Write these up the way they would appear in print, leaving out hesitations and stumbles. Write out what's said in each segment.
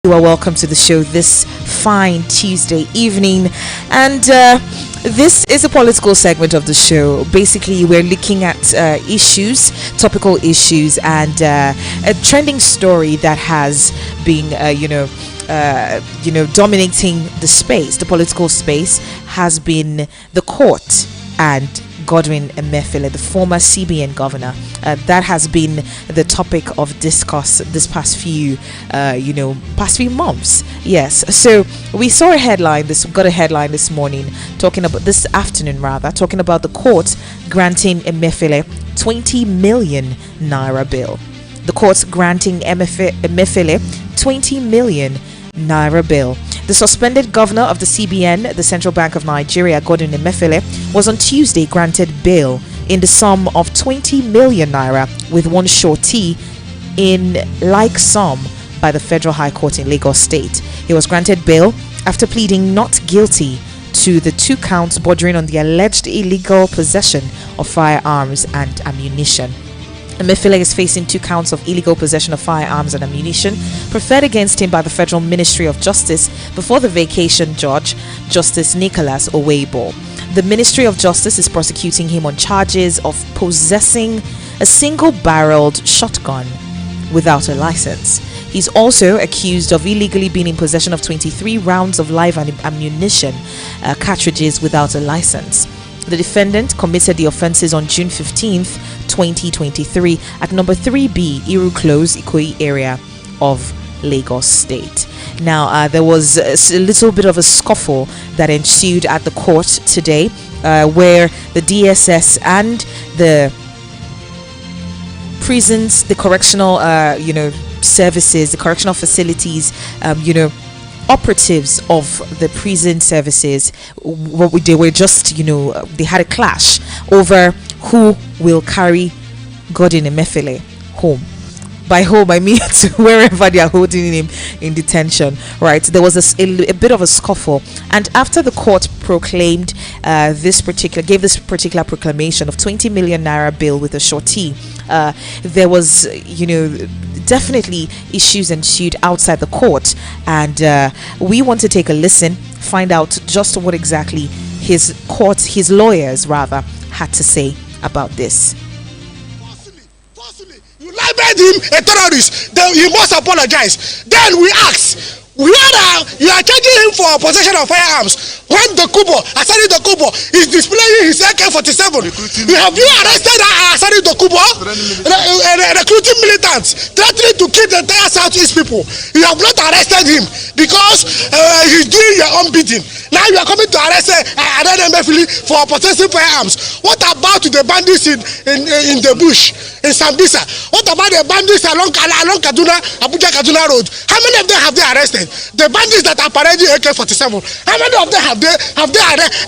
You are welcome to the show this fine Tuesday evening, and this is a political segment of the show. Basically, we're looking at issues, topical issues, and a trending story that has been, dominating the space, the political space, has been the court and Godwin Emefiele, the former CBN governor. That has been the topic of discourse this past few months. Yes. So we saw a headline. Got a headline this morning talking about the court granting Emefiele 20 million naira bail. The court granting Emefiele 20 million naira bail. The suspended governor of the CBN, the Central Bank of Nigeria, Godwin Emefiele, was on Tuesday granted bail in the sum of 20 million naira with one surety in like sum by the Federal High Court in Lagos State. He was granted bail after pleading not guilty to the 2 counts bordering on the alleged illegal possession of firearms and ammunition. Emefiele is facing 2 counts of illegal possession of firearms and ammunition preferred against him by the Federal Ministry of Justice before the vacation judge, Justice Nicholas Oweibo. The Ministry of Justice is prosecuting him on charges of possessing a single-barreled shotgun without a license. He's also accused of illegally being in possession of 23 rounds of live ammunition cartridges without a license. The defendant committed the offences on June 15th, 2023 at number 3B, Iru Close, Ikoyi area of Lagos State. Now, there was a little bit of a scuffle that ensued at the court today, where the DSS and the prisons, the correctional, services, the correctional facilities, operatives of the prison services, they were just, they had a clash over who will carry Godwin Emefiele home. By home, I mean to wherever they are holding him in detention, right? There was a bit of a scuffle, and after the court proclaimed gave this particular proclamation of 20 million naira bail with a surety, there was, definitely issues ensued outside the court, and we want to take a listen, find out just what exactly his lawyers had to say about this. You labeled him a terrorist, then he must apologize. Then we ask, you are charging him for possession of firearms when Asani Dokubo is displaying his AK-47. Have you arrested Asani Dokubo? Recruiting militants, threatening to kill the entire Southeast people. You have not arrested him because he's doing your own bidding. Now you are coming to arrest Emefiele for possessing firearms. What about the bandits in the bush, in Sambisa? What about the bandits along Kaduna, Abuja-Kaduna Road? How many of them have they arrested? The bandits that are parading AK-47, how many of them have they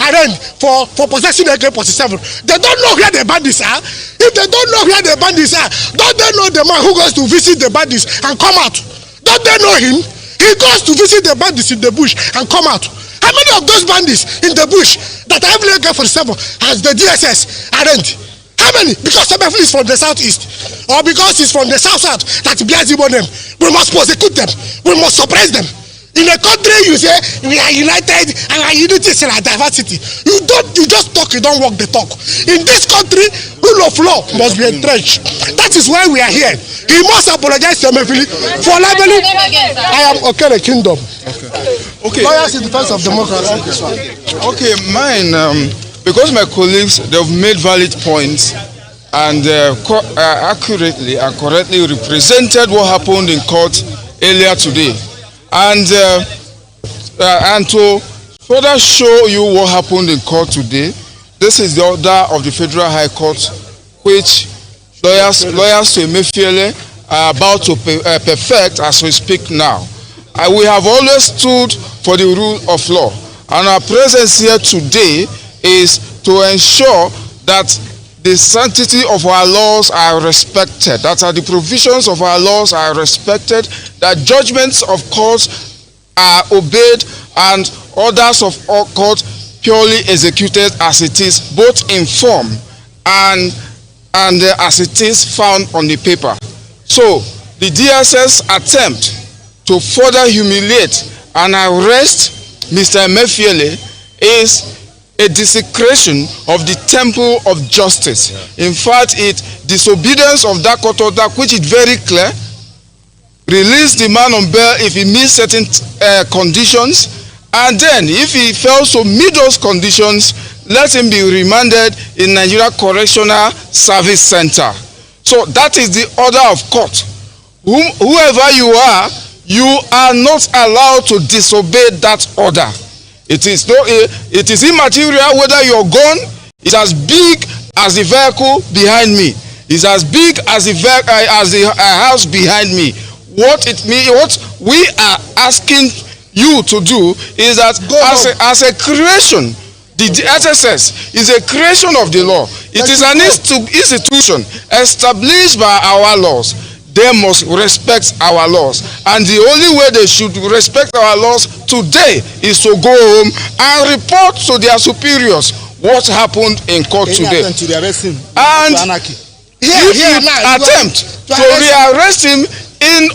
arraigned for possessing AK-47? They don't know where the bandits are. If they don't know where the bandits are, don't they know the man who goes to visit the bandits and come out? Don't they know him? He goes to visit the bandits in the bush and come out. How many of those bandits in the bush that have AK-47 has the DSS arraigned? How many? Because Emefiele is from the southeast, or because he's from the south, that bears him on them. We must prosecute them. We must suppress them. In a country, you say we are united and our unity is in our diversity. You just talk, you don't walk the talk. In this country, rule of law must be entrenched. That is why we are here. He must apologize to Emefiele for labeling. I am the kingdom. Okay. Lawyers in defense of democracy. Okay, mine. Because my colleagues, they've made valid points and accurately and correctly represented what happened in court earlier today. And to further show you what happened in court today, this is the order of the Federal High Court, which lawyers to Emefiele are about to perfect as we speak now. We have always stood for the rule of law, and our presence here today is to ensure that the sanctity of our laws are respected, that the provisions of our laws are respected, that judgments of courts are obeyed, and orders of court purely executed as it is, both in form and as it is found on the paper. So the DSS attempt to further humiliate and arrest Mr. Emefiele is a desecration of the temple of justice. In fact, it's disobedience of that court order, which is very clear. Release the man on bail if he meets certain conditions, and then if he fails to meet those conditions, let him be remanded in Nigeria Correctional Service Center. So that is the order of court. Whoever you are not allowed to disobey that order. It is immaterial whether your gun is as big as the vehicle behind me, is as big as the house behind me. What we are asking you to do is that as a creation, the SSS is a creation of the law. It is an institution established by our laws. They must respect our laws, and the only way they should respect our laws today is to go home and report to their superiors what happened in court today. And if you attempt to rearrest him in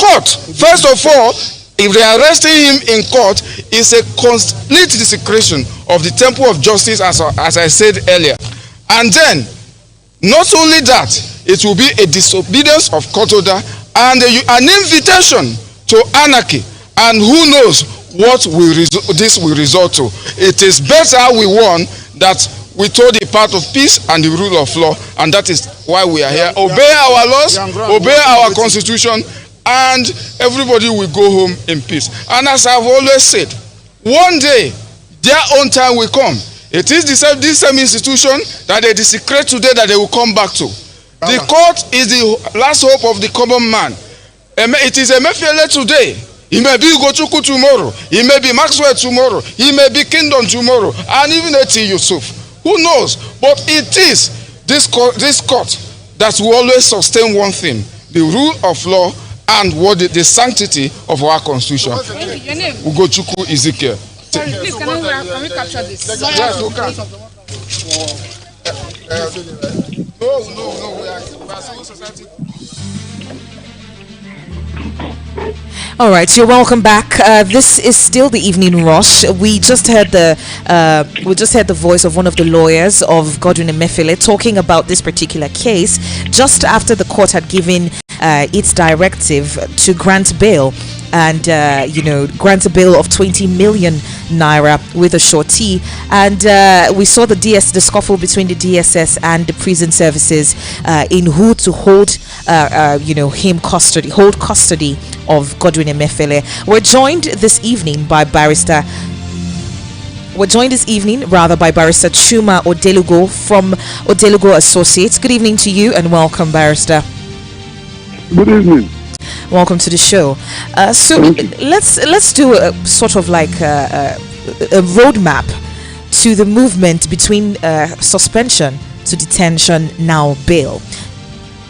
court, first of all, if they are arresting him in court, is a complete desecration of the temple of justice, as I said earlier. And then, not only that, it will be a disobedience of court order and an invitation to anarchy. And who knows what this will result to. It is better we warn that we told the path of peace and the rule of law, and that is why we are here. Obey our laws, obey our constitution, and everybody will go home in peace. And as I've always said, one day their own time will come. It is this same institution that they desecrate today that they will come back to. The court is the last hope of the common man. It is Emefiele today. He may be Ugochukwu tomorrow. He may be Maxwell tomorrow. He may be Kingdom tomorrow. And even Eti Yusuf. Who knows? But it is this court that will always sustain one thing: the rule of law and the sanctity of our constitution. Your name? Ugochukwu Ezekiel. Sorry, please, can we capture this? Yes, we can. No, we are civil society. All right, you're welcome back. This is still the evening rush. We just heard the voice of one of the lawyers of Godwin Emefiele talking about this particular case just after the court had given its directive to grant bail, and grant a bail of 20 million naira with a shortee. And we saw the scuffle between the DSS and the prison services in who to hold custody of Godwin Emefiele. We're joined this evening by Barrister Chuma Odelugo from Odelugo Associates. Good evening to you and welcome, Barrister. Good evening. Welcome to the show. So let's do a sort of like a roadmap to the movement between suspension to detention, now bail.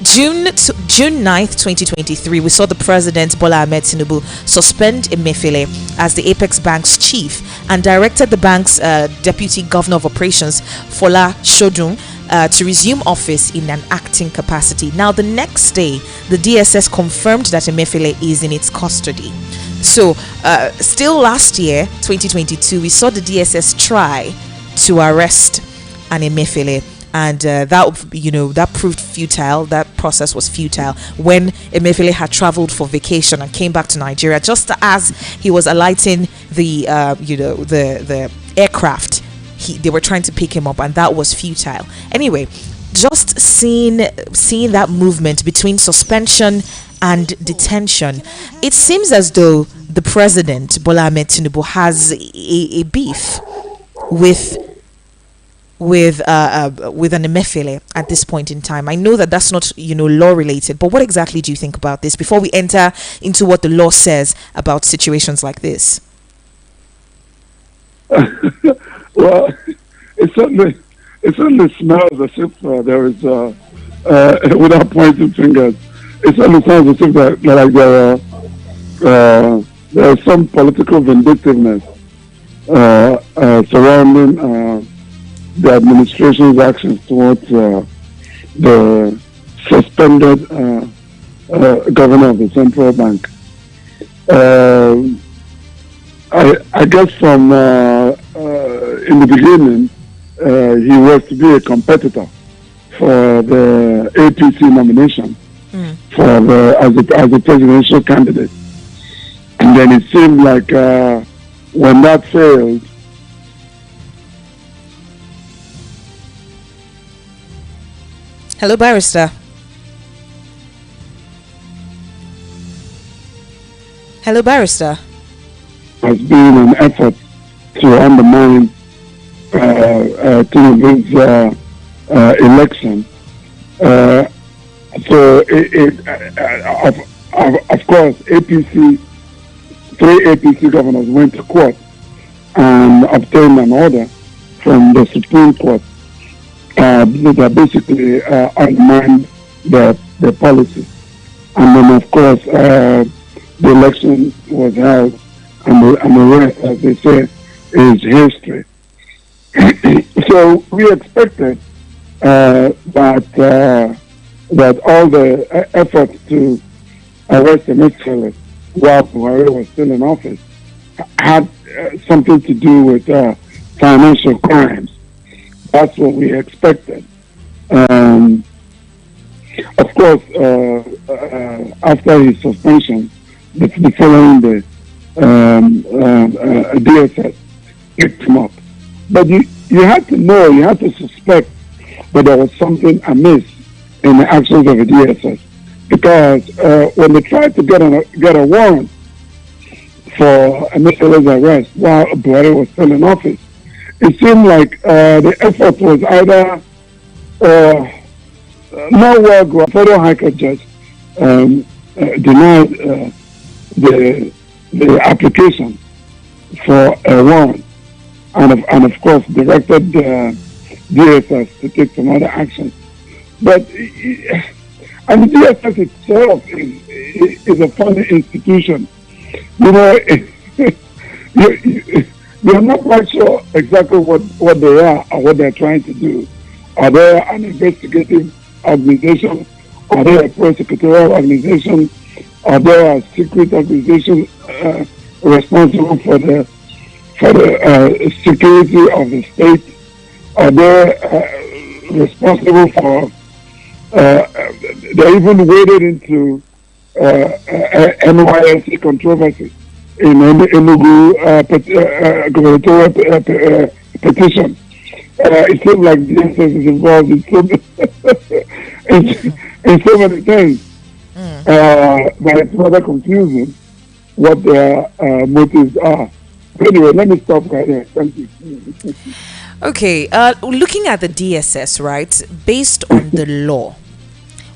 June 9th, 2023, we saw the President Bola Ahmed Tinubu suspend Emefiele as the Apex Bank's chief and directed the bank's Deputy Governor of Operations, Fola Shodun, to resume office in an acting capacity. Now, the next day, the DSS confirmed that Emefiele is in its custody. So, still last year, 2022, we saw the DSS try to arrest an Emefiele, and that proved futile. That process was futile when Emefiele had traveled for vacation and came back to Nigeria just as he was alighting the aircraft. They were trying to pick him up, and that was futile. Anyway, just seeing that movement between suspension and detention, it seems as though the president Bola Ahmed Tinubu has a beef with an Emefiele at this point in time. I know that that's not law related, but what exactly do you think about this before we enter into what the law says about situations like this? Well, it certainly smells as if there is, without pointing fingers, it certainly sounds as if there is some political vindictiveness surrounding the administration's actions towards the suspended governor of the central bank. Uh, I guess from in the beginning, he was to be a competitor for the APC nomination for as a presidential candidate, and then it seemed like when that failed. Hello, barrister. Hello, barrister. Has been an effort to undermine Tinubu's election. So, of course, three APC governors went to court and obtained an order from the Supreme Court that basically undermined the policy. And then, of course, the election was held, and the rest, as they say, is history. So we expected that all the efforts to arrest Emefiele while Buhari was still in office had something to do with financial crimes. That's what we expected. Of course, after his suspension, the following day, DSS picked him up. But you had to know, you had to suspect that there was something amiss in the actions of the DSS. Because when they tried to get a warrant for Emefiele's arrest while Buhari was still in office, it seemed like the effort was either no work. Federal High Court judge denied the application for a warrant, and of course directed the DSS to take some other action. But and the DSS itself is a funny institution. You know, you're not quite sure exactly what they are or what they're trying to do. Are they an investigative organization? Are they a prosecutorial organization? Are they a secret organization responsible for the security of the state? Are they responsible for? They even waded into NYSC controversy in Enugu gubernatorial petition. It seems like DSS is involved in so many things. But it's rather confusing what their motives are. But anyway, let me stop right there. Thank you. Okay, looking at the DSS, right, based on the law,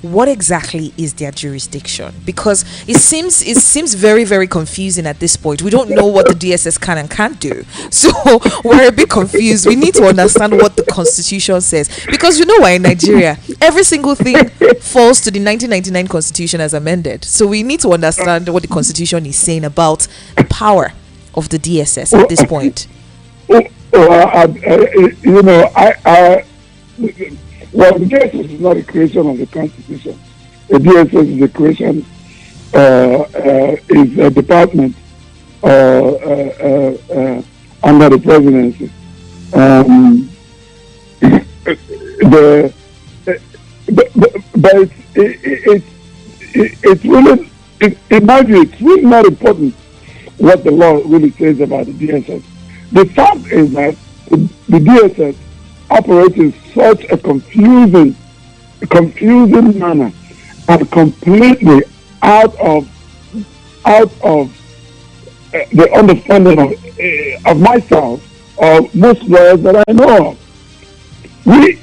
what exactly is their jurisdiction? Because it seems very, very confusing at this point. We don't know what the DSS can and can't do, so we're a bit confused. We need to understand what the Constitution says, because you know why in Nigeria every single thing falls to the 1999 Constitution as amended. So we need to understand what the Constitution is saying about the power of the DSS at this point. Well, the DSS is not a creation of the Constitution. The DSS is a creation, is a department under the presidency. But it's really, in my view, it's really not important what the law really says about the DSS. The fact is that the DSS operates in such a confusing manner and completely out of the understanding of myself or most lawyers that I know of. We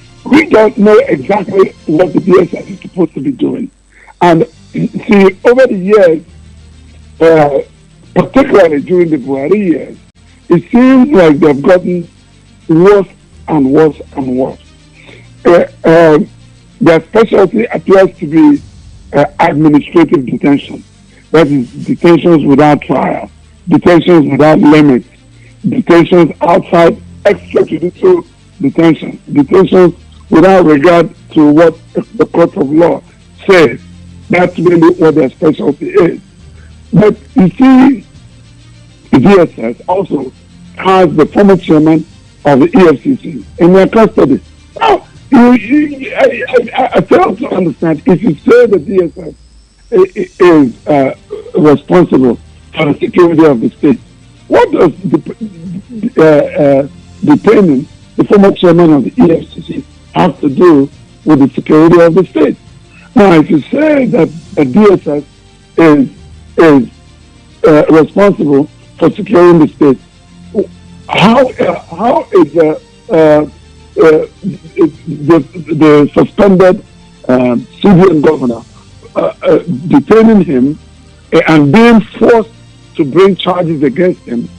don't know exactly what the DSS is supposed to be doing. And see, over the years, particularly during the Buhari years, it seems like they've gotten worse and worse and worse. Their specialty appears to be administrative detention. That is, detentions without trial, detentions without limits, detentions outside extrajudicial detention, detentions without regard to what the court of law says. That's really what their specialty is. But you see, the DSS also has the former chairman of the EFCC in their custody. Now, I fail to understand if you say the DSS is responsible for the security of the state. What does detaining the former chairman of the EFCC have to do with the security of the state? Now, if you say that the DSS is responsible for securing the state, how is the suspended civilian governor detaining him and being forced to bring charges against him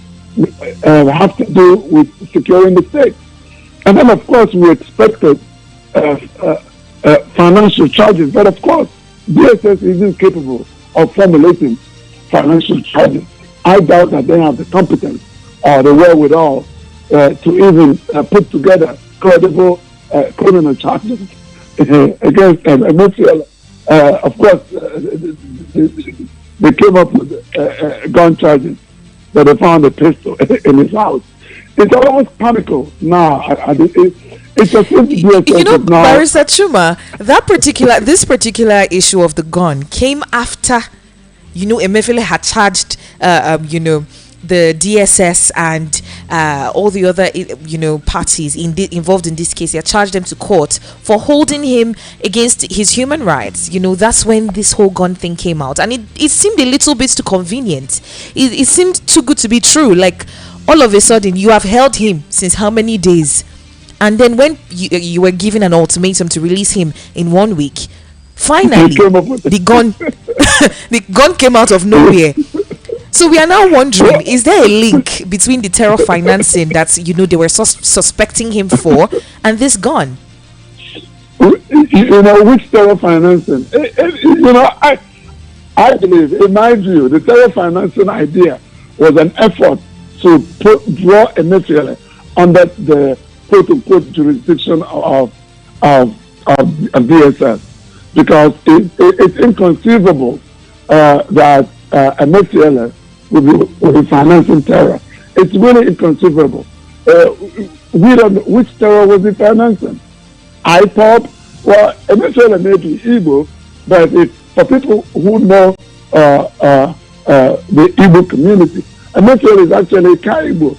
have to do with securing the state? And then, of course, we expected financial charges, but of course, DSS isn't capable of formulating financial charges. I doubt that they have the competence or the wherewithal to even put together credible criminal charges against Emefiele. Of course, they came up with gun charges, but they found a pistol in his house. It's almost comical now. It's a Barrister Chuma, this particular issue of the gun came after, Emefiele had charged, the DSS and all the other, parties involved in this case. He had charged them to court for holding him against his human rights. That's when this whole gun thing came out, and it seemed a little bit too convenient. It seemed too good to be true. Like, all of a sudden, you have held him since how many days? And then when you were given an ultimatum to release him in 1 week, finally, the gun came out of nowhere. So we are now wondering, is there a link between the terror financing that, they were suspecting him for and this gun? Which terror financing? I believe, in my view, the terror financing idea was an effort to draw Emefiele under the quote-unquote jurisdiction of DSS, because it's inconceivable that Emefiele will be financing terror. It's really inconceivable. We don't know which terror was he financing. IPOP, well, Emefiele may be Igbo, but for people who know the Igbo community, Emefiele is actually a Kaibo.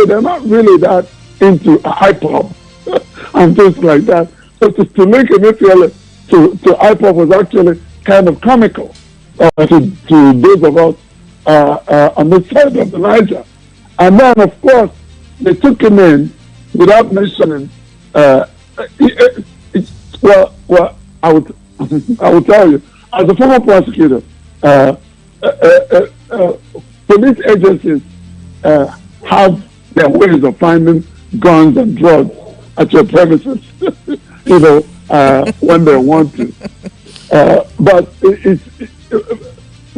They're not really that into IPOP and things like that. So to link Emefiele to IPOP was actually kind of comical to those of us on the side of the Niger. And then, of course, they took him in without mentioning. I will tell you, as a former prosecutor, police agencies have their ways of finding guns and drugs at your premises, when they want to.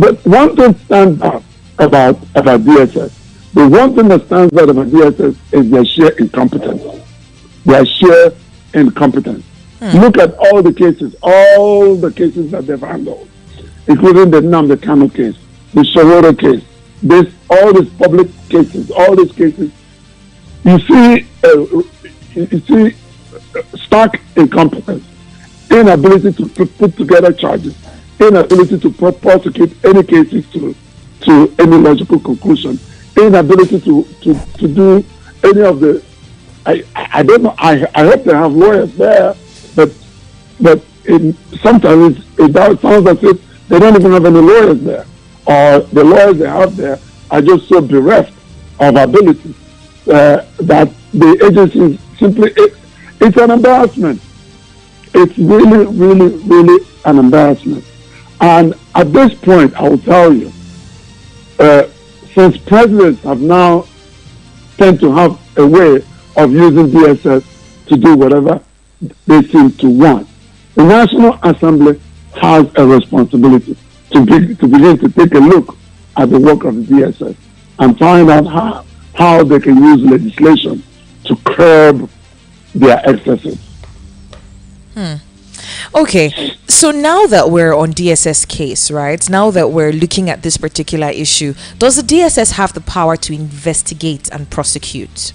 But one thing stands out about DSS. The one thing that stands out about DSS is their sheer incompetence. Look at all the cases that they've handled, including the Nnamdi Kanu case, the Shaworo case, all these public cases, all these cases. You see stark incompetence, inability to put together charges, inability to prosecute any cases to any logical conclusion, inability to do any of the. I don't know. I hope they have lawyers there, but sometimes it sounds as if they don't even have any lawyers there, or the lawyers they have there are just so bereft of ability that the agency simply it's an embarrassment. It's really, really, really an embarrassment. And at this point, I will tell you, since presidents have now tend to have a way of using DSS to do whatever they seem to want, the National Assembly has a responsibility to begin to take a look at the work of the DSS and find out how they can use legislation to curb their excesses. Okay, So now that we're on DSS case, right? Now that we're looking at this particular issue, does the DSS have the power to investigate and prosecute?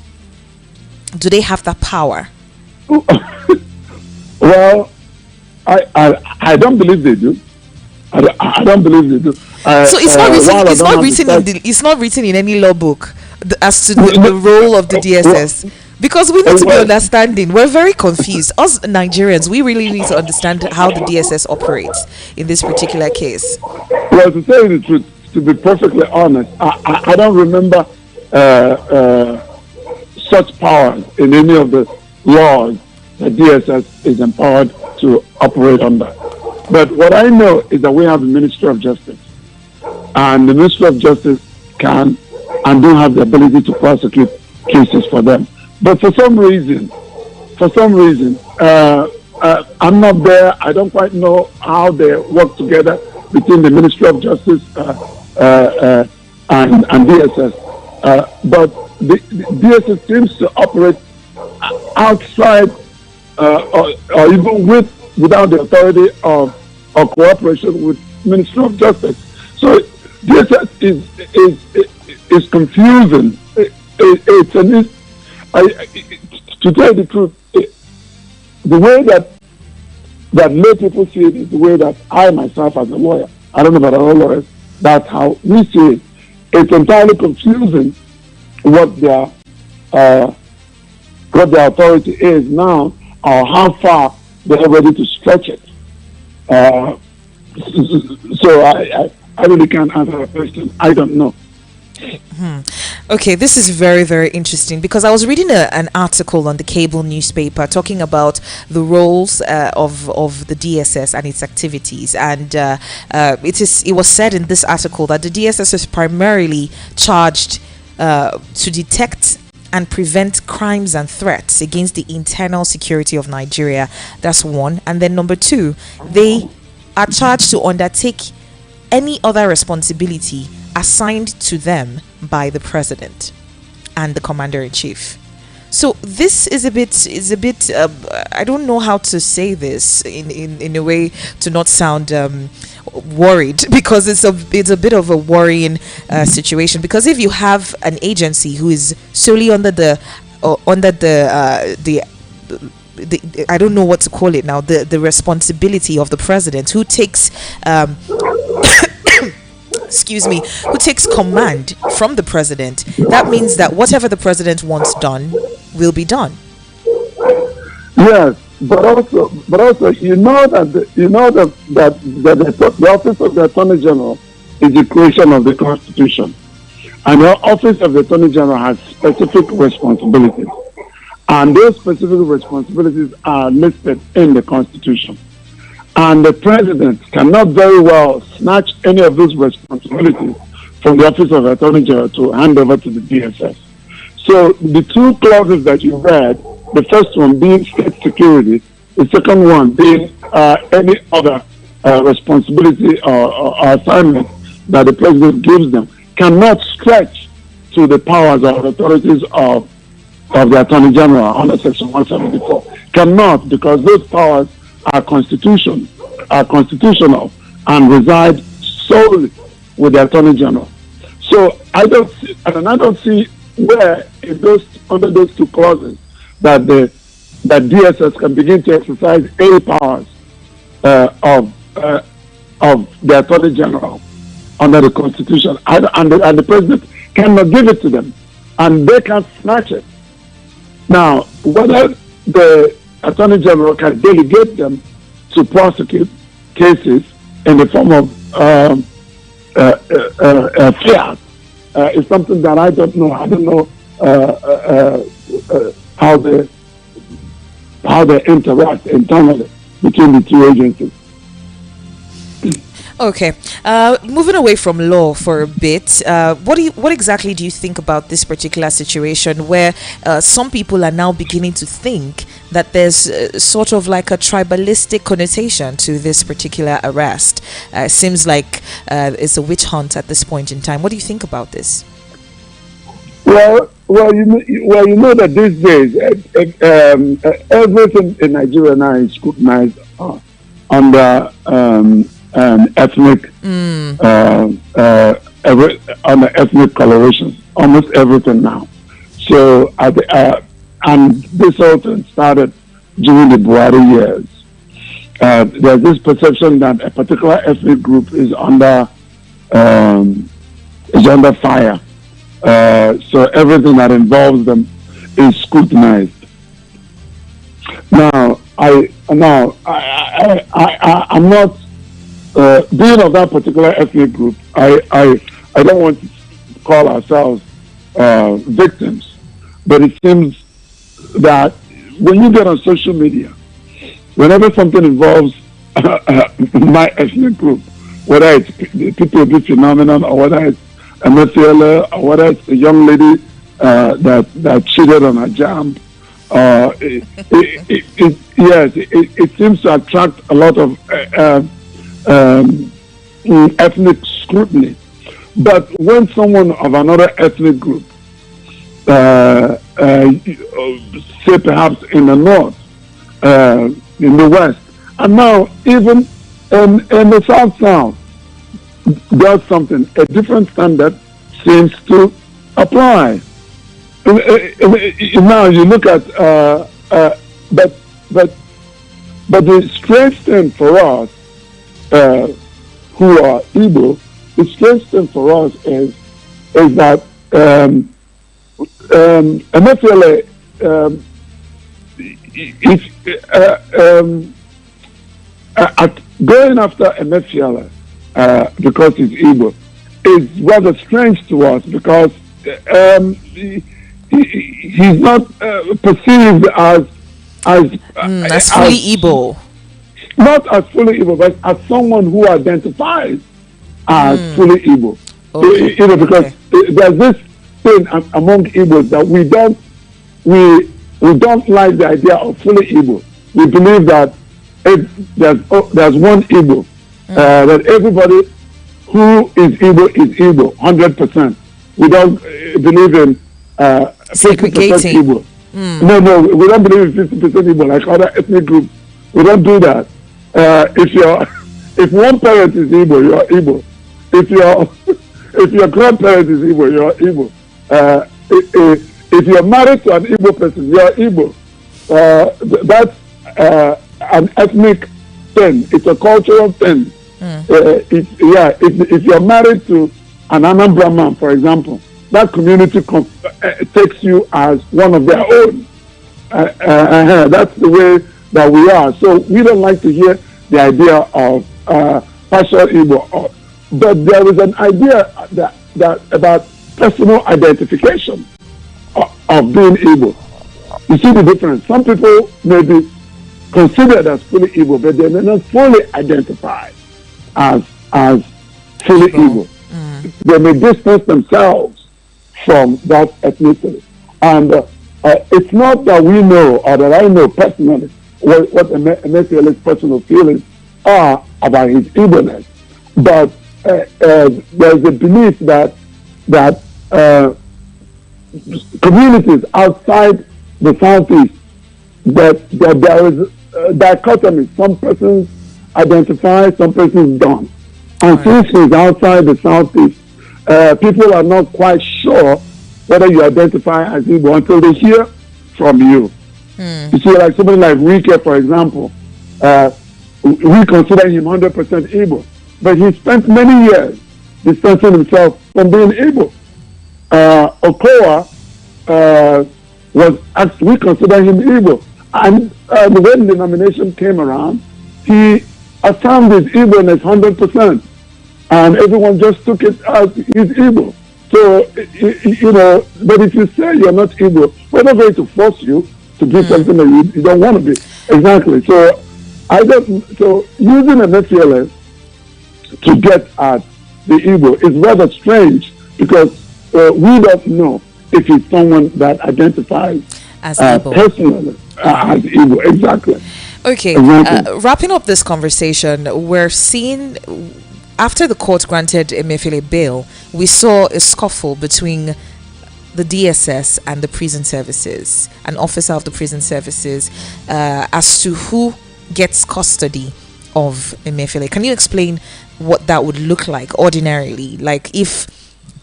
Do they have that power? Well, I don't believe they do. I don't believe they do. So it's not written. It's not written in any law book as to the role of the DSS. Because we need to be understanding. We're very confused. Us Nigerians, we really need to understand how the DSS operates in this particular case. Well, to tell you the truth, to be perfectly honest, I don't remember such powers in any of the laws that DSS is empowered to operate under. But what I know is that we have the Ministry of Justice, and the Ministry of Justice can and do have the ability to prosecute cases for them. But for some reason, I'm not there. I don't quite know how they work together between the Ministry of Justice and DSS. But the DSS seems to operate outside or even without the authority of cooperation with Ministry of Justice. So DSS is confusing. To tell you the truth, the way that lay people see it is the way that I myself as a lawyer, I don't know about other lawyers, that's how we see it. It's entirely confusing what their authority is now, or how far they're ready to stretch it. So I really can't answer that question. I don't know. Okay, this is very, very interesting because I was reading an article on the cable newspaper talking about the roles of the DSS and its activities, and it was said in this article that the DSS is primarily charged to detect and prevent crimes and threats against the internal security of Nigeria. That's one. And then number two, they are charged to undertake any other responsibility assigned to them by the president and the commander-in-chief. So this is a bit I don't know how to say this in a way to not sound worried, because it's a bit of a worrying situation, because if you have an agency who is solely under the I don't know what to call it now, the responsibility of the president, who takes excuse me, who takes command from the president, that means that whatever the president wants done will be done. Yes, but also you know that the office of the Attorney General is the creation of the Constitution, and the office of the Attorney General has specific responsibilities, and those specific responsibilities are listed in the Constitution. And the president cannot very well snatch any of those responsibilities from the office of the Attorney General to hand over to the DSS. So the two clauses that you read, the first one being state security, the second one being any other responsibility or assignment that the president gives them, cannot stretch to the powers or authorities of the Attorney General under Section 174. Cannot, because those powers are constitutional and reside solely with the Attorney General. So I don't see where under those two clauses that DSS can begin to exercise any powers of the Attorney General under the Constitution, and the president cannot give it to them, and they can snatch it. Now, whether the Attorney General can delegate them to prosecute cases in the form of fiat is something that I don't know. I don't know how they interact internally between the two agencies. Okay, moving away from law for a bit, what exactly do you think about this particular situation where some people are now beginning to think that there's sort of like a tribalistic connotation to this particular arrest? Seems like it's a witch hunt at this point in time. What do you think about this? Well, you know that these days everything in Nigeria now is scrutinized under an ethnic under ethnic coloration, almost everything now. So and this whole thing started during the Buhari years. There's this perception that a particular ethnic group is under fire. So everything that involves them is scrutinized. Now, I'm not being of that particular ethnic group. I don't want to call ourselves victims, but it seems that when you get on social media, whenever something involves my ethnic group, whether it's P2B phenomenon or whether it's Emefiele or whether it's a young lady that cheated on her jam, it seems to attract a lot of ethnic scrutiny. But when someone of another ethnic group, say perhaps in the north, in the west, and now even in the south, does something, a different standard seems to apply. Now you look at, but the strange thing for us who are Igbo, the strange thing for us is that Emefiele going after Emefiele because he's Igbo is rather strange to us because he's not perceived as fully Igbo. Not as fully Igbo, but as someone who identifies as fully Igbo. Okay. Because there's this thing among Igbos that we don't like the idea of fully Igbo. We believe that there's one Igbo, that everybody who is Igbo, 100%. We don't believe in 50% Igbo. No, we don't believe in 50% Igbo like other ethnic groups. We don't do that. If one parent is Igbo, you're Igbo. If your grandparent is Igbo, you're Igbo. If you're married to an Igbo person, you're Igbo. That's an ethnic thing. It's a cultural thing. If you're married to an Anambra man, for example, that community takes you as one of their own. That's the way that we are. So we don't like to hear the idea of partial Igbo. But there is an idea that about personal identification of being Igbo. You see the difference. Some people may be considered as fully Igbo, but they may not fully identify as fully Igbo. They may distance themselves from that ethnicity. And it's not that we know or that I know personally what Emefiele's personal feelings are about his Igbo-ness, but there's a belief that communities outside the Southeast, that there is a dichotomy. Some persons identify, some persons don't. And since he's outside the Southeast, people are not quite sure whether you identify as Igbo until they hear from you. You see, like somebody like Rike, for example, we consider him 100% Igbo, but he spent many years distancing himself from being Igbo. Okoa we consider him Igbo, and when the nomination came around, he affirmed his Igbo-ness 100%, and everyone just took it as he's Igbo. So, but if you say you're not Igbo, we're not going to force you to do something that you don't want to be. Exactly. So, using Emefiele to get at the Igbo is rather strange because we don't know if he's someone that identifies as Igbo. Personally as Igbo. Exactly. Okay. Exactly. Wrapping up this conversation, we're seeing, after the court granted Emefiele bail, we saw a scuffle between the DSS and the prison services, an officer of the prison services, as to who gets custody of Emefiele. Can you explain what that would look like ordinarily? Like if,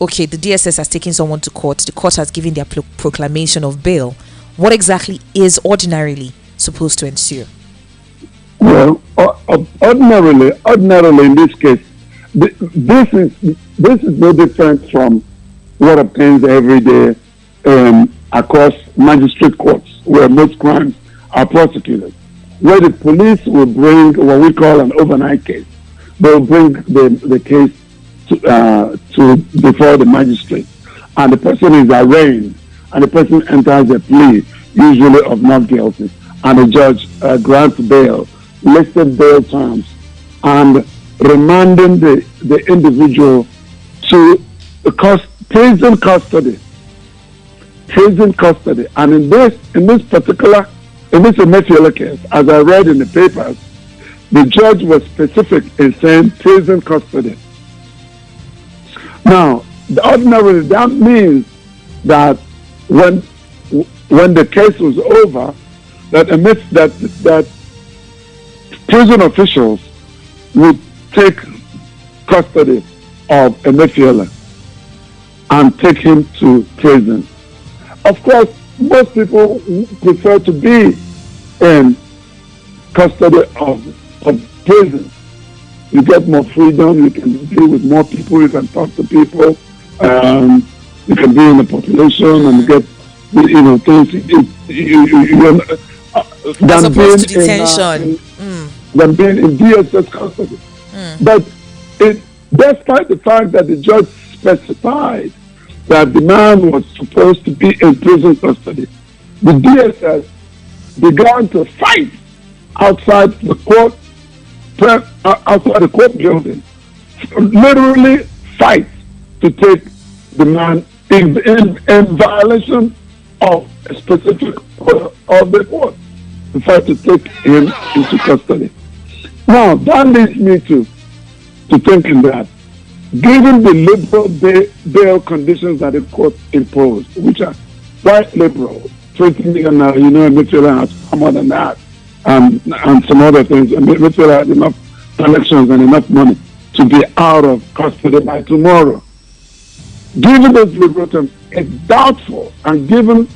okay, the DSS has taken someone to court, the court has given their proclamation of bail, what exactly is ordinarily supposed to ensue? Well, ordinarily in this case, this is no different from what obtains every day across magistrate courts where most crimes are prosecuted, where the police will bring what we call an overnight case. They will bring the case to before the magistrate, and the person is arraigned, and the person enters a plea, usually of not guilty, and the judge grants bail, listed bail terms, and remanding the individual to prison custody. And in this Emefiele case, as I read in the papers, the judge was specific in saying prison custody. Now, ordinarily that means that when the case was over, that prison officials would take custody of Emefiele and take him to prison. Of course, most people prefer to be in custody of prison. You get more freedom, you can deal with more people, you can talk to people, you can be in the population and get, things, as opposed to detention. Than being in DSS custody. But despite the fact that the judge specified that the man was supposed to be in prison custody, the DSS began to fight outside the court building, literally fight to take the man in violation of a specific order of the court, to fight to take him into custody. Now, that leads me to thinking that, given the liberal bail conditions that the court imposed, which are quite liberal, 20 million now, Emefiele has far more than that, and some other things. Emefiele has enough connections and enough money to be out of custody by tomorrow. Given those liberal terms, it's doubtful, and given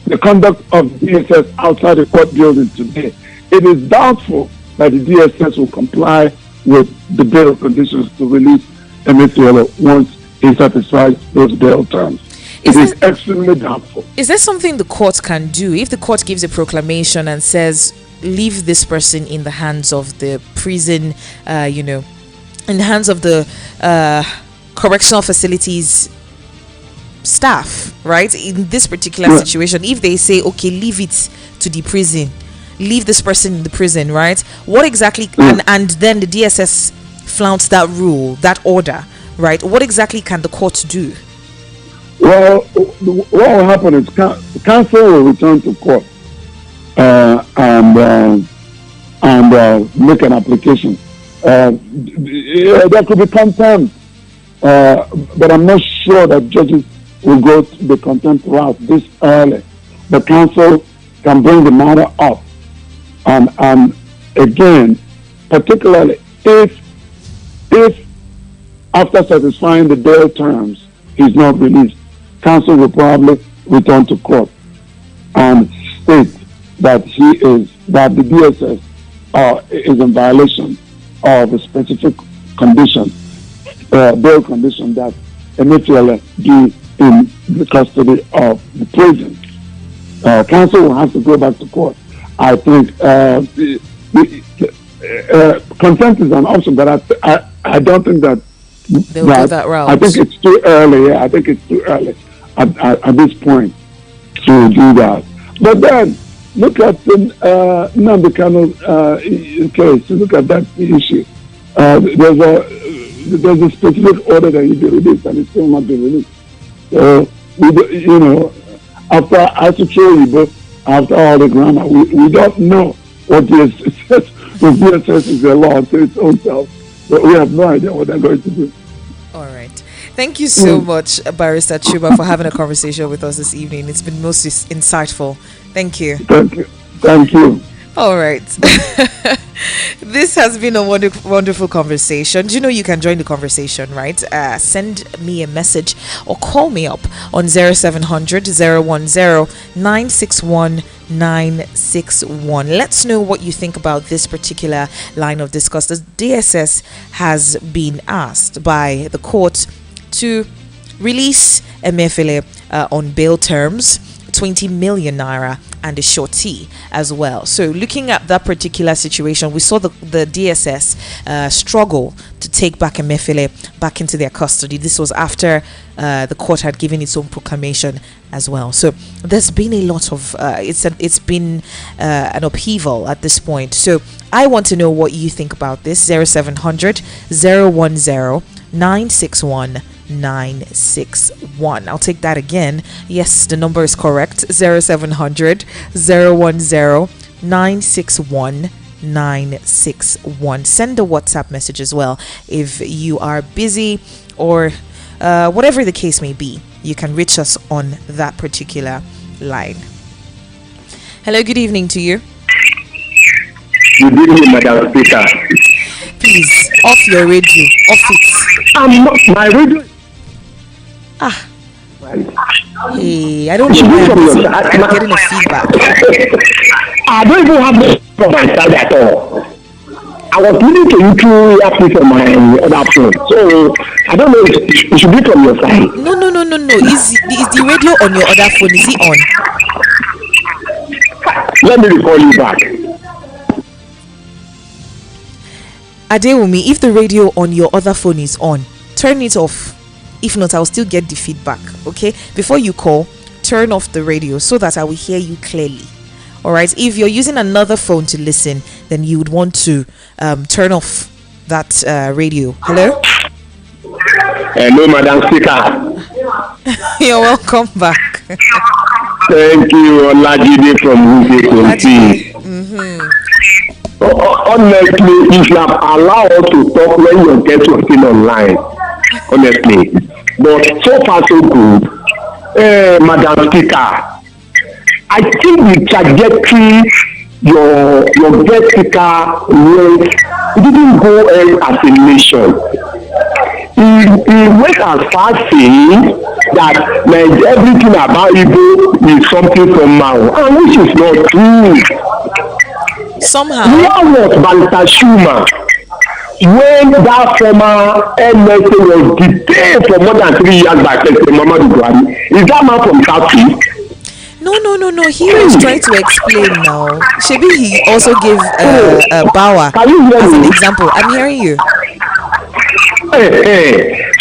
the conduct of DSS outside the court building today, it is doubtful that the DSS will comply with the bail conditions to release Emefiele once he satisfies those bail terms. It is extremely doubtful. Is there something the court can do if the court gives a proclamation and says, leave this person in the hands of the prison, in the hands of the correctional facilities staff, right? In this particular situation, if they say, okay, leave it to the prison, leave this person in the prison, right? What exactly, and then the DSS flouts that rule, that order, right? What exactly can the court do? Well, what will happen is the council will return to court and make an application. There could be contempt, but I'm not sure that judges will go to the contempt route this early. The council can bring the matter up, and again, particularly if after satisfying the bail terms he's not released, council will probably return to court and state that the DSS is in violation of a specific condition, bail condition, that Emefiele be in the custody of the prison. Council will have to go back to court. I think consent is an option, but I don't think that they'll go that route. I think it's too early. I think it's too early at this point to do that. But then look at the Nnamdi Kanu case. Look at that issue. There's a specific order that he be released, and it's still not been released. So after after all the grammar, we don't know what DSS says. The DSS is a law to its own self, but we have no idea what they're going to do. All right. Thank you so much, Barrister Chuba, for having a conversation with us this evening. It's been most insightful. Thank you. Thank you. Thank you. All right. This has been a wonderful conversation. Do you know you can join the conversation, right? Send me a message or call me up on 0700 961 961. Let's know what you think about this particular line of discourse. The DSS has been asked by the court to release Emefiele on bail terms, 20 million naira and a shorty as well. So looking at that particular situation, we saw the DSS struggle to take back Emefiele back into their custody. This was after the court had given its own proclamation as well. So there's been a lot of it's been an upheaval at this point. So I want to know what you think about this. 0700 961 961. I'll take that again. Yes, the number is correct. 0700 961 961. Send a WhatsApp message as well if you are busy or whatever the case may be. You can reach us on that particular line. Hello, good evening to you. Good evening, Madam Speaker. Please, off your radio. Off it. My radio. Hey, I don't know why I'm getting a feedback. I don't even have this from my side at all. I was listening to you through earpiece on my other phone, so I don't know if it should be from your side. No. Is the radio on your other phone? Is it on? Let me call you back. Adewumi, if the radio on your other phone is on, turn it off. If not, I'll still get the feedback. Okay, before you call, turn off the radio so that I will hear you clearly. All right, if you're using another phone to listen, then you would want to turn off that radio. Hello. Hello, Madam Speaker. You're welcome back. Thank you, Olajide from Rufai. Honestly, if you have allowed us to talk when you get your thing online, honestly, but so far so good. Madam Speaker, I think the trajectory your guest speaker went didn't go as a nation. He went as far saying that everything about Igbo is something from Mao, and which is not true. Somehow. Where was Barrister Schumer when that former NSA was detained for more than 3 years by President Muhammadu Buhari? Is that man from South East? No. He was trying to explain now. Shebi, he also gave Bauer as an example. I'm hearing you.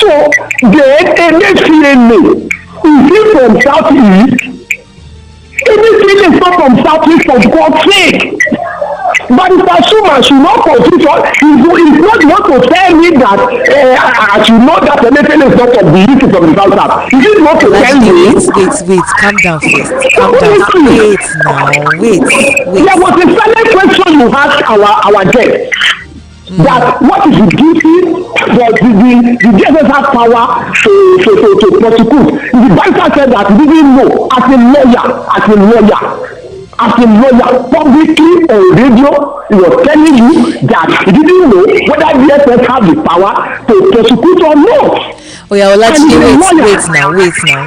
So the Emefiele is he from South East? Emefiele is not from South East, for God's sake. But Mr. Schumer should not consider. He's not want to tell me that I should know that Emefiele is not of the East, from the South. He is not to tell me. Wait, calm down first. Calm down. Wait. There was a silent question you asked our guest. That what is the duty for the DSS has power to prosecute. The banker said that he didn't know as a lawyer publicly on radio. He was telling you that he didn't know whether DSS have the power to prosecute or not. Oh yeah,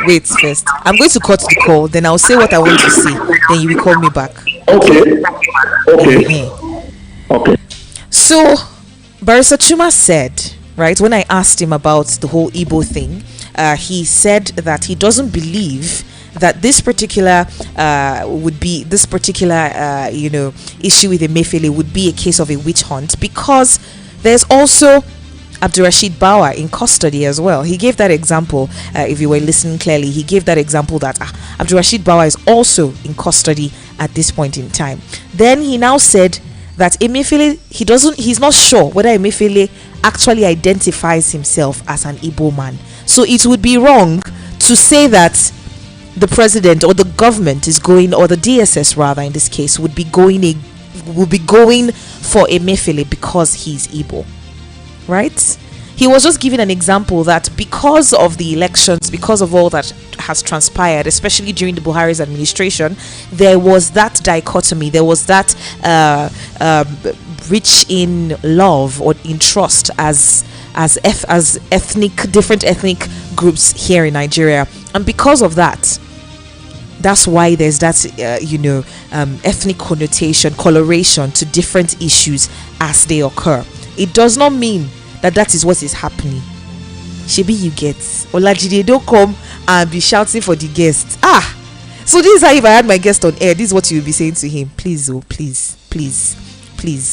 wait first. I'm going to cut the call, then I'll say what I want to say, then you will call me back. Okay. So Barrister Chuma said, right, when I asked him about the whole Igbo thing, he said that he doesn't believe that this particular issue with Emefiele would be a case of a witch hunt, because there's also Abdurrashid Bauer in custody as well. He gave that example, if you were listening clearly, he gave that example that Abdurrashid Bauer is also in custody at this point in time. Then he now said that Emefiele, he's not sure whether Emefiele actually identifies himself as an Igbo man. So it would be wrong to say that the president or the government is going, or the DSS rather in this case, would be going for Emefiele because he's Igbo. Right? He was just giving an example that because of the elections, because of all that has transpired, especially during the Buhari's administration, there was that dichotomy. There was that rich in love or in trust as different ethnic groups here in Nigeria, and because of that, that's why there's that ethnic connotation, coloration to different issues as they occur. It does not mean that is what is happening. Shebi, you get Olajide, don't come and be shouting for the guest. So this is how, if I had my guest on air, this is what you will be saying to him. Please,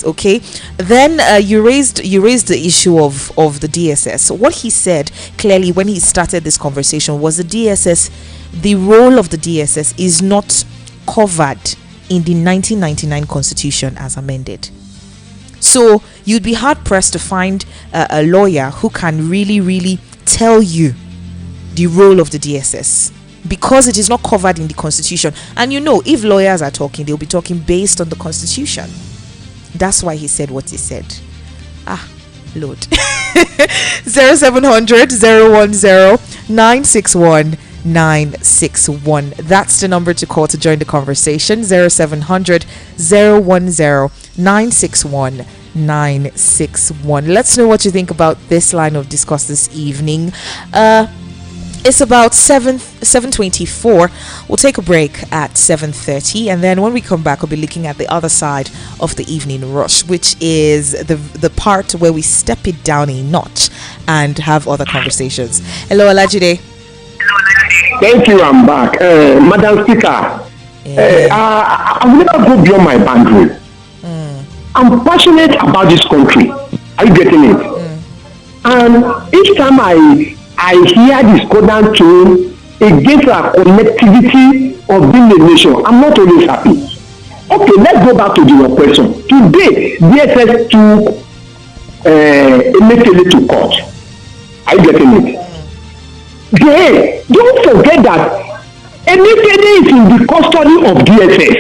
okay. Then you raised the issue of the DSS. What he said clearly when he started this conversation was the role of the DSS is not covered in the 1999 Constitution as amended. So you'd be hard pressed to find a lawyer who can really tell you the role of the DSS, because it is not covered in the Constitution. And if lawyers are talking, they'll be talking based on the Constitution. That's why he said what he said. Lord. 0700 010 961 961. That's the number to call to join the conversation. 0700 010 961 961. Let's know what you think about this line of discourse this evening. It's about 7:24. We'll take a break at 7:30, and then when we come back, we'll be looking at the other side of the evening rush, which is the part where we step it down a notch and have other conversations. Hello, Alajide. Thank you. I'm back, Madam Speaker. I will never go beyond my boundary. I'm passionate about this country. Are you getting it? And each time I hear this discordant tone against our connectivity of being a nation, I'm not always happy. Okay, let's go back to your question. Today, DSS took Emefiele to court. Are you getting it? Then, don't forget that Emefiele is in the custody of DSS.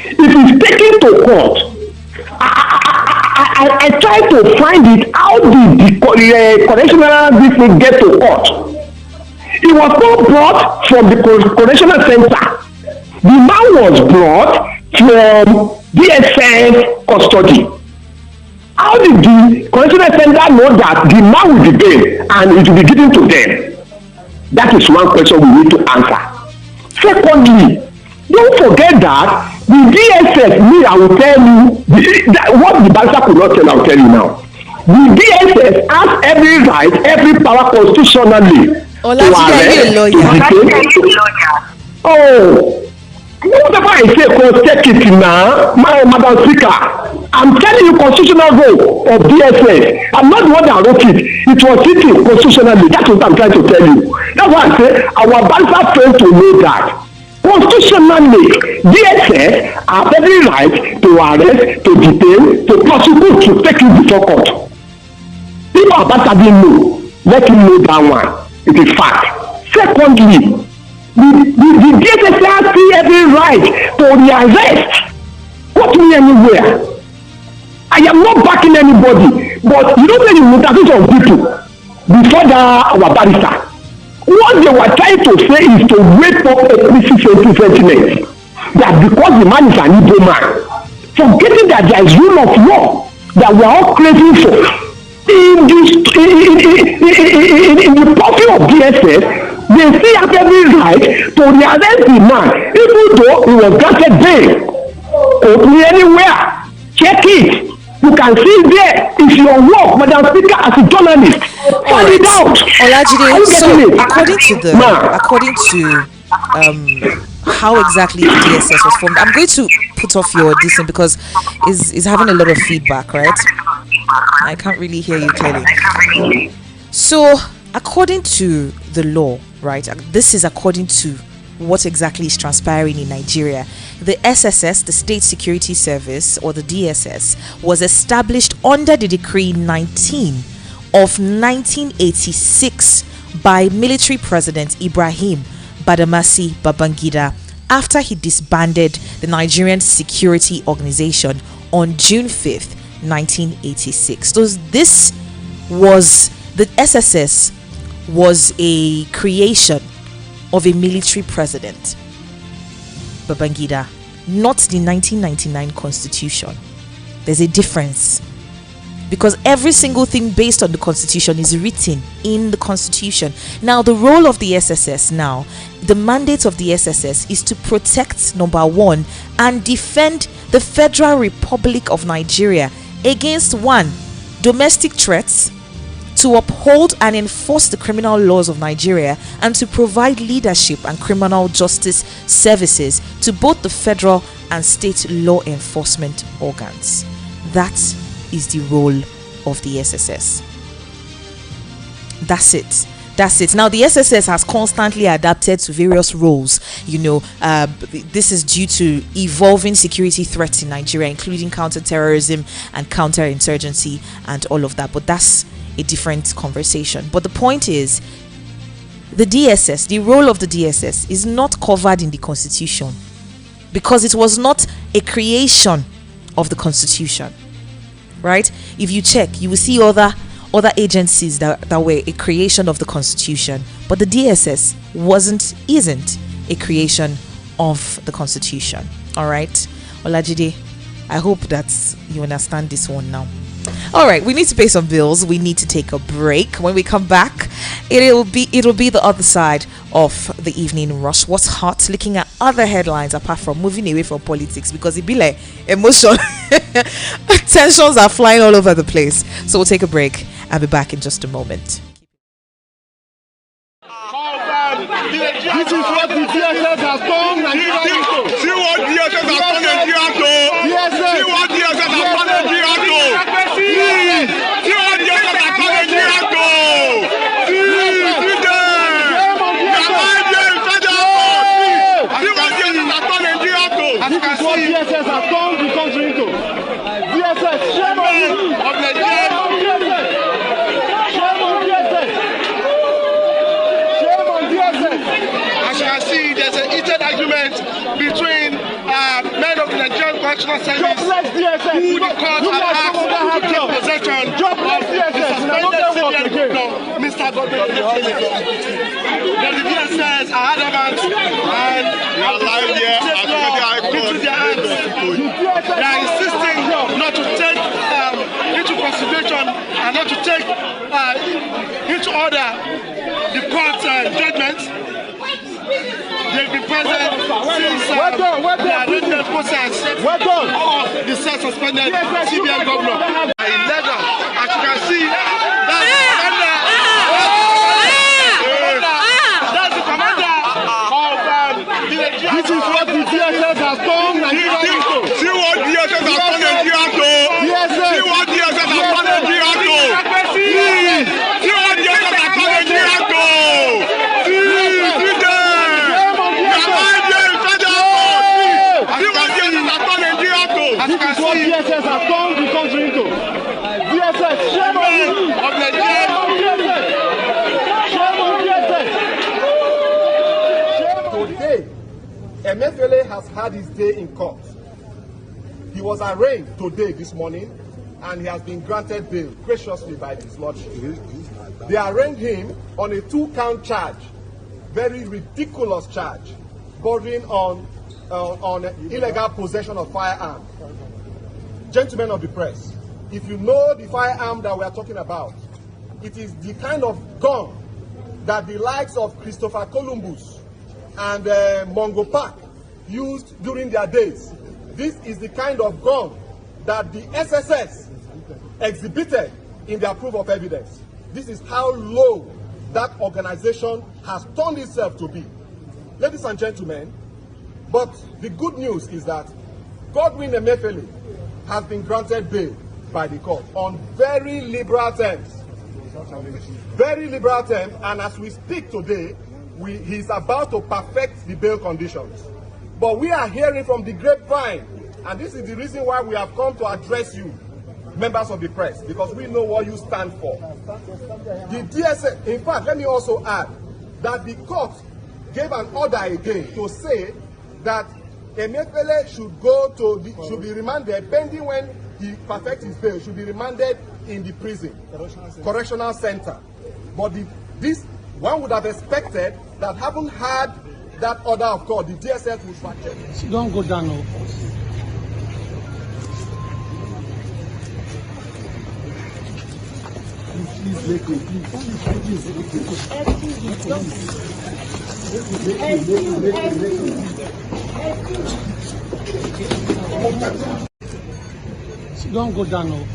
If he's taken to court, I try to find it. How did the correctional district get to court? He was not brought from the correctional center. The man was brought from DSS custody. How did the correctional center know that the man will be bailed and it will be given to them? That is one question we need to answer. Secondly, don't forget that the DSS, I will tell you, what the Barrister could not tell, I will tell you now. The DSS has every right, every power constitutionally to arrest, to detain. Whatever I say, take it now, Madam Speaker. I'm telling you constitutional role of DSS. I'm not the one that wrote it. It was written constitutionally. That's what I'm trying to tell you. That's why I say our Barrister failed to know that. Constitutionally, DSS have every right to arrest, to detain, to prosecute, to take you before court. If our Barrister didn't know, let him know that one. It is fact. Secondly, the DSS has every right to rearrest. Put me anywhere. I am not backing anybody, but you know when you interview some people before our Barrister, what they were trying to say is to wake up a crisis sentiment that because the man is an Igbo man, forgetting that there is rule of law that we are all craving for. In the purview of DSS, they still have every right to rearrest the man, even though he was granted bail. Open anywhere, check it. You can see there is your work, Madam Speaker, as a journalist. Find it out. Olajide, so according to how exactly the DSS was formed, I'm going to put off your dissent because is having a lot of feedback, right? I can't really hear you clearly. So according to the law, right, this is according to what exactly is transpiring in Nigeria. The SSS, the State Security Service, or the DSS, was established under the Decree 19 of 1986 by military President Ibrahim Badamasi Babangida after he disbanded the Nigerian Security Organization on June 5th, 1986. So this was, the SSS was a creation of a military president. Babangida, not the 1999 constitution. There's a difference. Because every single thing based on the constitution is written in the constitution. Now, the role of the SSS now, the mandate of the SSS is to protect, number one, and defend the Federal Republic of Nigeria against one, domestic threats, to uphold and enforce the criminal laws of Nigeria, and to provide leadership and criminal justice services to both the federal and state law enforcement organs. That is the role of the SSS. That's it. Now, the SSS has constantly adapted to various roles. This is due to evolving security threats in Nigeria, including counterterrorism and counterinsurgency and all of that. But that's a different conversation. But the point is, the DSS, the role of the DSS is not covered in the Constitution because it was not a creation of the Constitution. Right? If you check, you will see other agencies that were a creation of the Constitution, but the DSS isn't a creation of the Constitution. All right, Olajide, I hope that you understand this one now. All right, we need to pay some bills. We need to take a break. When we come back, it'll be the other side of the evening rush. What's hot? Looking at other headlines apart from moving away from politics, because it be like emotion. Tensions are flying all over the place. So we'll take a break. I'll be back in just a moment. This is what the DSS has done Nigeria to. See what DSS has done Nigeria to. See what DSS has done Nigeria to. See what DSS has done Nigeria to. See them. See what DSS has done Nigeria to. This is what DSS has done the country to. DSS, shame on you. Of Nigeria. Between men of the Nigerian Correctional Service who the court had asked to take possession of the suspended CBN Mr. Godwin Emefiele. The DSS are adamant and into their hands. They are insisting not to take into consideration and not to take into order the court judgment. They've been present since the arraignment process of the self-suspended CBN governor. 11, as you can see, that's the commander of the Nigerian. This is what the DSS has done Nigeria to. See what DSS has done Nigeria to. See what DSS has done Nigeria to. See what DSS has done Nigeria to. This is what DSS has done the country to. DSS, shame on you. Of Nigeria. Shame on DSS. Today, Emefiele has had his day in court. He was arraigned today, this morning, and he has been granted bail graciously by his lordship. They arraigned him on a 2-count charge, very ridiculous charge, bordering on illegal possession of firearms. Gentlemen of the press, if you know the firearm that we are talking about, it is the kind of gun that the likes of Christopher Columbus and Mungo Park used during their days. This is the kind of gun that the SSS exhibited in their proof of evidence. This is how low that organization has turned itself to be. Ladies and gentlemen, but the good news is that Godwin Emefiele has been granted bail by the court on very liberal terms. Very liberal terms, and as we speak today, he's about to perfect the bail conditions. But we are hearing from the grapevine, and this is the reason why we have come to address you, members of the press, because we know what you stand for. The DSS, in fact, let me also add that the court gave an order again to say that Emefiele should be remanded pending when he perfects his bail, should be remanded in the prison, correctional center. But this one would have expected that haven't had that order of court, the DSS will fact check. She don't go down now. Please let me, She don't go down now.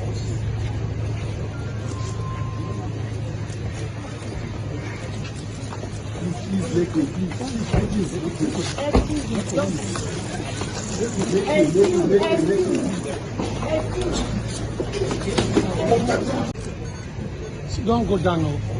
Please let me, She don't go down now.